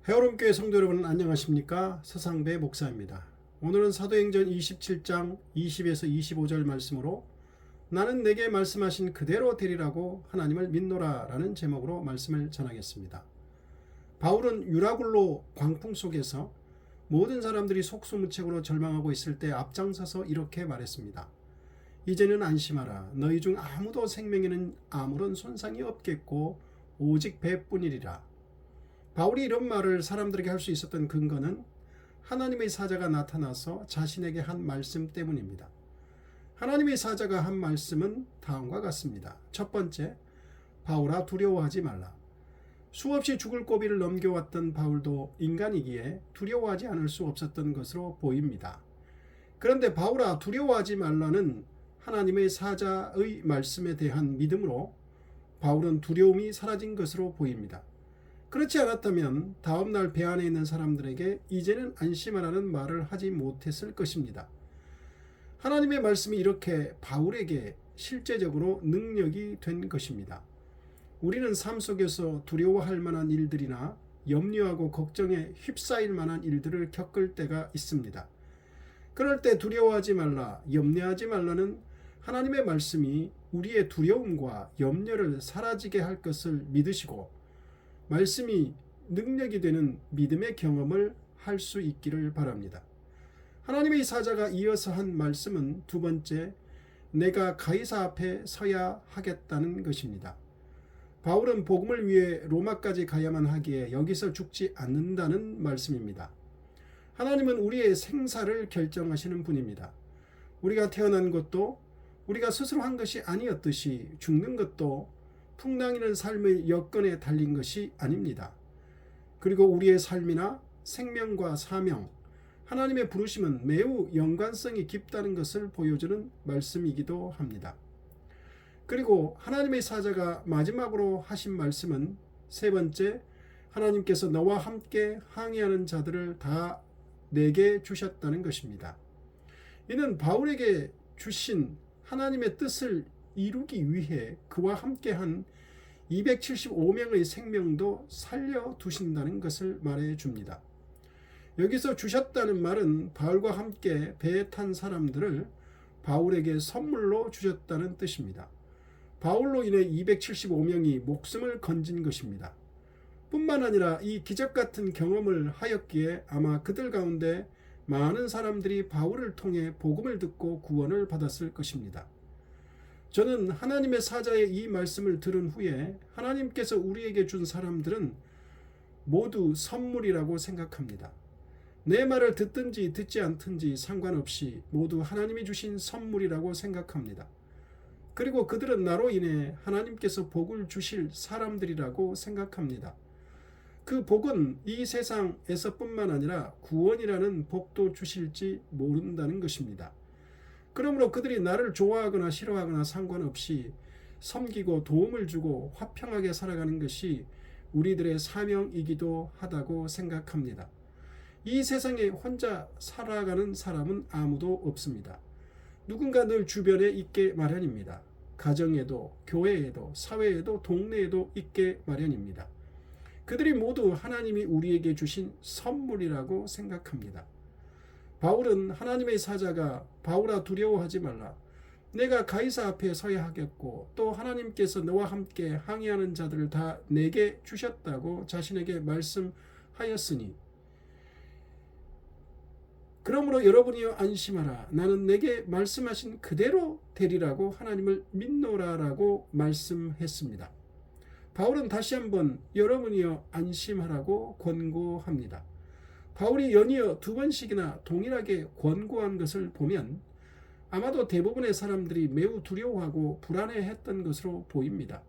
헤어롬교회 성도 여러분 안녕하십니까? 서상배 목사입니다. 오늘은 사도행전 27장 20에서 25절 말씀으로 나는 내게 말씀하신 그대로 되리라고 하나님을 믿노라 라는 제목으로 말씀을 전하겠습니다. 바울은 유라굴로 광풍 속에서 모든 사람들이 속수무책으로 절망하고 있을 때 앞장서서 이렇게 말했습니다. 이제는 안심하라. 너희 중 아무도 생명에는 아무런 손상이 없겠고 오직 배뿐이리라. 바울이 이런 말을 사람들에게 할 수 있었던 근거는 하나님의 사자가 나타나서 자신에게 한 말씀 때문입니다. 하나님의 사자가 한 말씀은 다음과 같습니다. 첫 번째, 바울아 두려워하지 말라. 수없이 죽을 고비를 넘겨왔던 바울도 인간이기에 두려워하지 않을 수 없었던 것으로 보입니다. 그런데 바울아 두려워하지 말라는 하나님의 사자의 말씀에 대한 믿음으로 바울은 두려움이 사라진 것으로 보입니다. 그렇지 않았다면 다음날 배 안에 있는 사람들에게 이제는 안심하라는 말을 하지 못했을 것입니다. 하나님의 말씀이 이렇게 바울에게 실제적으로 능력이 된 것입니다. 우리는 삶 속에서 두려워할 만한 일들이나 염려하고 걱정에 휩싸일 만한 일들을 겪을 때가 있습니다. 그럴 때 두려워하지 말라, 염려하지 말라는 하나님의 말씀이 우리의 두려움과 염려를 사라지게 할 것을 믿으시고 말씀이 능력이 되는 믿음의 경험을 할 수 있기를 바랍니다. 하나님의 사자가 이어서 한 말씀은 두 번째, 내가 가이사 앞에 서야 하겠다는 것입니다. 바울은 복음을 위해 로마까지 가야만 하기에 여기서 죽지 않는다는 말씀입니다. 하나님은 우리의 생사를 결정하시는 분입니다. 우리가 태어난 것도 우리가 스스로 한 것이 아니었듯이 죽는 것도 풍랑이는 삶의 여건에 달린 것이 아닙니다. 그리고 우리의 삶이나 생명과 사명, 하나님의 부르심은 매우 연관성이 깊다는 것을 보여주는 말씀이기도 합니다. 그리고 하나님의 사자가 마지막으로 하신 말씀은 세 번째, 하나님께서 너와 함께 항해하는 자들을 다 내게 주셨다는 것입니다. 이는 바울에게 주신 하나님의 뜻을 이루기 위해 그와 함께한 275명의 생명도 살려두신다는 것을 말해줍니다. 여기서 주셨다는 말은 바울과 함께 배에 탄 사람들을 바울에게 선물로 주셨다는 뜻입니다. 바울로 인해 275명이 목숨을 건진 것입니다. 뿐만 아니라 이 기적 같은 경험을 하였기에 아마 그들 가운데 많은 사람들이 바울을 통해 복음을 듣고 구원을 받았을 것입니다. 저는 하나님의 사자의 이 말씀을 들은 후에 하나님께서 우리에게 준 사람들은 모두 선물이라고 생각합니다. 내 말을 듣든지 듣지 않든지 상관없이 모두 하나님이 주신 선물이라고 생각합니다. 그리고 그들은 나로 인해 하나님께서 복을 주실 사람들이라고 생각합니다. 그 복은 이 세상에서뿐만 아니라 구원이라는 복도 주실지 모른다는 것입니다. 그러므로 그들이 나를 좋아하거나 싫어하거나 상관없이 섬기고 도움을 주고 화평하게 살아가는 것이 우리들의 사명이기도 하다고 생각합니다. 이 세상에 혼자 살아가는 사람은 아무도 없습니다. 누군가 늘 주변에 있게 마련입니다. 가정에도, 교회에도, 사회에도, 동네에도 있게 마련입니다. 그들이 모두 하나님이 우리에게 주신 선물이라고 생각합니다. 바울은 하나님의 사자가 바울아 두려워하지 말라. 내가 가이사 앞에 서야 하겠고 또 하나님께서 너와 함께 항해하는 자들을 다 내게 주셨다고 자신에게 말씀하였으니 그러므로 여러분이여 안심하라. 나는 내게 말씀하신 그대로 되리라고 하나님을 믿노라라고 말씀했습니다. 바울은 다시 한번 여러분이여 안심하라고 권고합니다. 바울이 연이어 두 번씩이나 동일하게 권고한 것을 보면 아마도 대부분의 사람들이 매우 두려워하고 불안해했던 것으로 보입니다.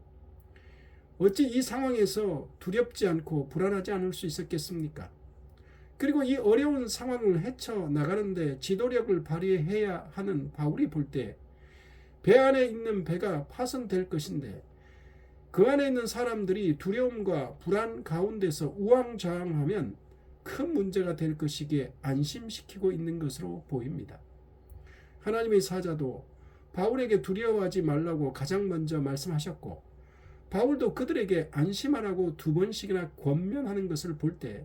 어찌 이 상황에서 두렵지 않고 불안하지 않을 수 있었겠습니까? 그리고 이 어려운 상황을 헤쳐나가는데 지도력을 발휘해야 하는 바울이 볼 때 배 안에 있는 배가 파손될 것인데 그 안에 있는 사람들이 두려움과 불안 가운데서 우왕좌왕하면 큰 문제가 될 것이기에 안심시키고 있는 것으로 보입니다. 하나님의 사자도 바울에게 두려워하지 말라고 가장 먼저 말씀하셨고 바울도 그들에게 안심하라고 두 번씩이나 권면하는 것을 볼 때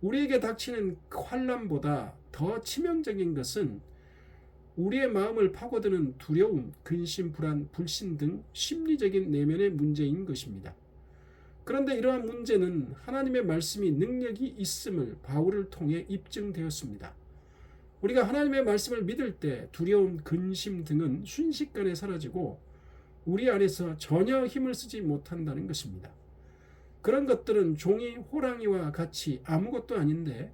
우리에게 닥치는 환난보다 더 치명적인 것은 우리의 마음을 파고드는 두려움, 근심, 불안, 불신 등 심리적인 내면의 문제인 것입니다. 그런데 이러한 문제는 하나님의 말씀이 능력이 있음을 바울을 통해 입증되었습니다. 우리가 하나님의 말씀을 믿을 때 두려움, 근심 등은 순식간에 사라지고 우리 안에서 전혀 힘을 쓰지 못한다는 것입니다. 그런 것들은 종이 호랑이와 같이 아무것도 아닌데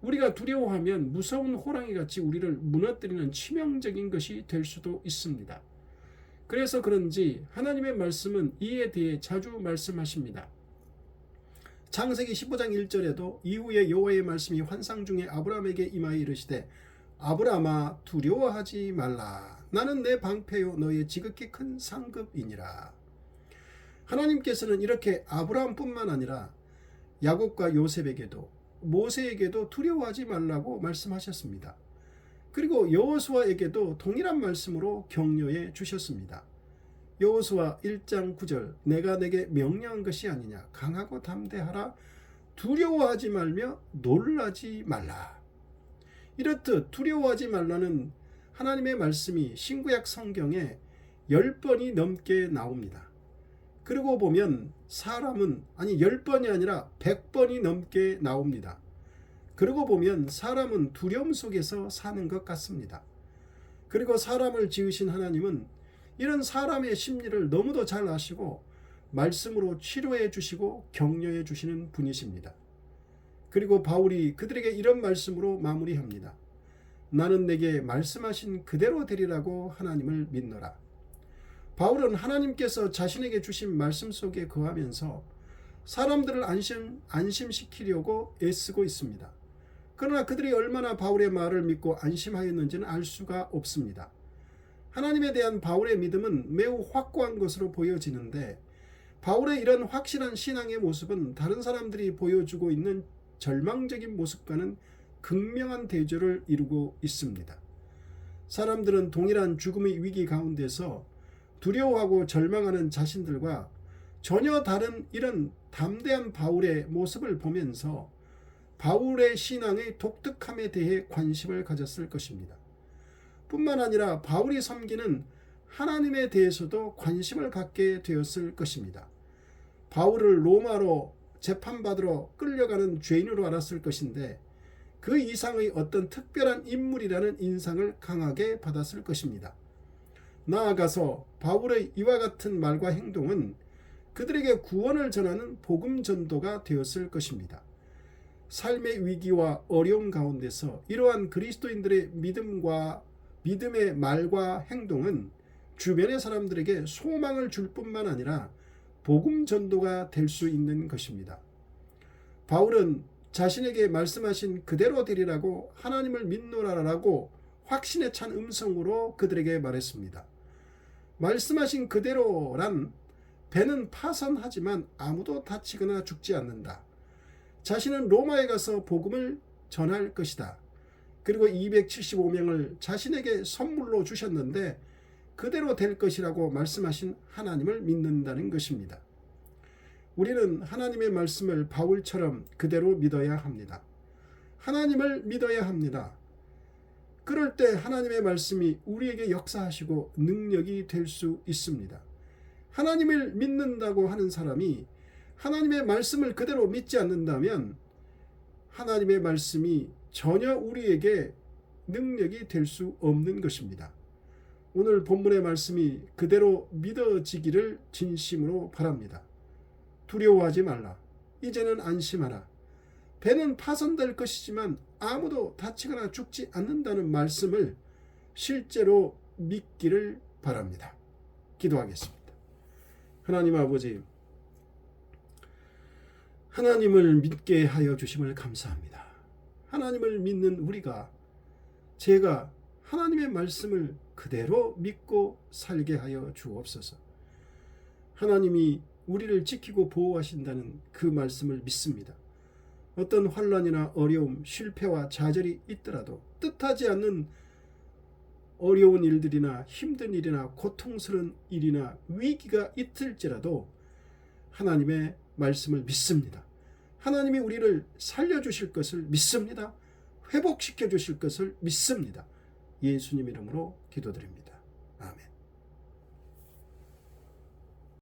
우리가 두려워하면 무서운 호랑이같이 우리를 무너뜨리는 치명적인 것이 될 수도 있습니다. 그래서 그런지 하나님의 말씀은 이에 대해 자주 말씀하십니다. 창세기 15장 1절에도 이후에 여호와의 말씀이 환상 중에 아브라함에게 임하여 이르시되 아브라함아 두려워하지 말라. 나는 내 방패요 너의 지극히 큰 상급이니라. 하나님께서는 이렇게 아브라함뿐만 아니라 야곱과 요셉에게도 모세에게도 두려워하지 말라고 말씀하셨습니다. 그리고 여호수아에게도 동일한 말씀으로 격려해 주셨습니다. 여호수아 1장 9절 내가 내게 명령한 것이 아니냐 강하고 담대하라 두려워하지 말며 놀라지 말라. 이렇듯 두려워하지 말라는 하나님의 말씀이 신구약 성경에 10번이 넘게 나옵니다. 그리고 보면 사람은 10번이 아니라 100번이 넘게 나옵니다. 그리고 보면 사람은 두려움 속에서 사는 것 같습니다. 그리고 사람을 지으신 하나님은 이런 사람의 심리를 너무도 잘 아시고 말씀으로 치료해 주시고 격려해 주시는 분이십니다. 그리고 바울이 그들에게 이런 말씀으로 마무리합니다. 나는 내게 말씀하신 그대로 되리라고 하나님을 믿노라. 바울은 하나님께서 자신에게 주신 말씀 속에 거하면서 사람들을 안심시키려고 애쓰고 있습니다. 그러나 그들이 얼마나 바울의 말을 믿고 안심하였는지는 알 수가 없습니다. 하나님에 대한 바울의 믿음은 매우 확고한 것으로 보여지는데 바울의 이런 확실한 신앙의 모습은 다른 사람들이 보여주고 있는 절망적인 모습과는 극명한 대조를 이루고 있습니다. 사람들은 동일한 죽음의 위기 가운데서 두려워하고 절망하는 자신들과 전혀 다른 이런 담대한 바울의 모습을 보면서 바울의 신앙의 독특함에 대해 관심을 가졌을 것입니다. 뿐만 아니라 바울이 섬기는 하나님에 대해서도 관심을 갖게 되었을 것입니다. 바울을 로마로 재판받으러 끌려가는 죄인으로 알았을 것인데 그 이상의 어떤 특별한 인물이라는 인상을 강하게 받았을 것입니다. 나아가서 바울의 이와 같은 말과 행동은 그들에게 구원을 전하는 복음 전도가 되었을 것입니다. 삶의 위기와 어려움 가운데서 이러한 그리스도인들의 믿음의 말과 행동은 주변의 사람들에게 소망을 줄 뿐만 아니라 복음 전도가 될 수 있는 것입니다. 바울은 자신에게 말씀하신 그대로 되리라고 하나님을 믿노라라고 확신에 찬 음성으로 그들에게 말했습니다. 말씀하신 그대로란 배는 파선하지만 아무도 다치거나 죽지 않는다. 자신은 로마에 가서 복음을 전할 것이다. 그리고 275명을 자신에게 선물로 주셨는데 그대로 될 것이라고 말씀하신 하나님을 믿는다는 것입니다. 우리는 하나님의 말씀을 바울처럼 그대로 믿어야 합니다. 하나님을 믿어야 합니다. 그럴 때 하나님의 말씀이 우리에게 역사하시고 능력이 될 수 있습니다. 하나님을 믿는다고 하는 사람이 하나님의 말씀을 그대로 믿지 않는다면 하나님의 말씀이 전혀 우리에게 능력이 될 수 없는 것입니다. 오늘 본문의 말씀이 그대로 믿어지기를 진심으로 바랍니다. 두려워하지 말라. 이제는 안심하라. 배는 파손될 것이지만 아무도 다치거나 죽지 않는다는 말씀을 실제로 믿기를 바랍니다. 기도하겠습니다. 하나님 아버지, 하나님을 믿게 하여 주심을 감사합니다. 하나님을 믿는 우리가 제가 하나님의 말씀을 그대로 믿고 살게 하여 주옵소서. 하나님이 우리를 지키고 보호하신다는 그 말씀을 믿습니다. 어떤 환난이나 어려움, 실패와 좌절이 있더라도 뜻하지 않는 어려운 일들이나 힘든 일이나 고통스러운 일이나 위기가 있을지라도 하나님의 말씀을 믿습니다. 하나님이 우리를 살려주실 것을 믿습니다. 회복시켜 주실 것을 믿습니다. 예수님 이름으로 기도드립니다.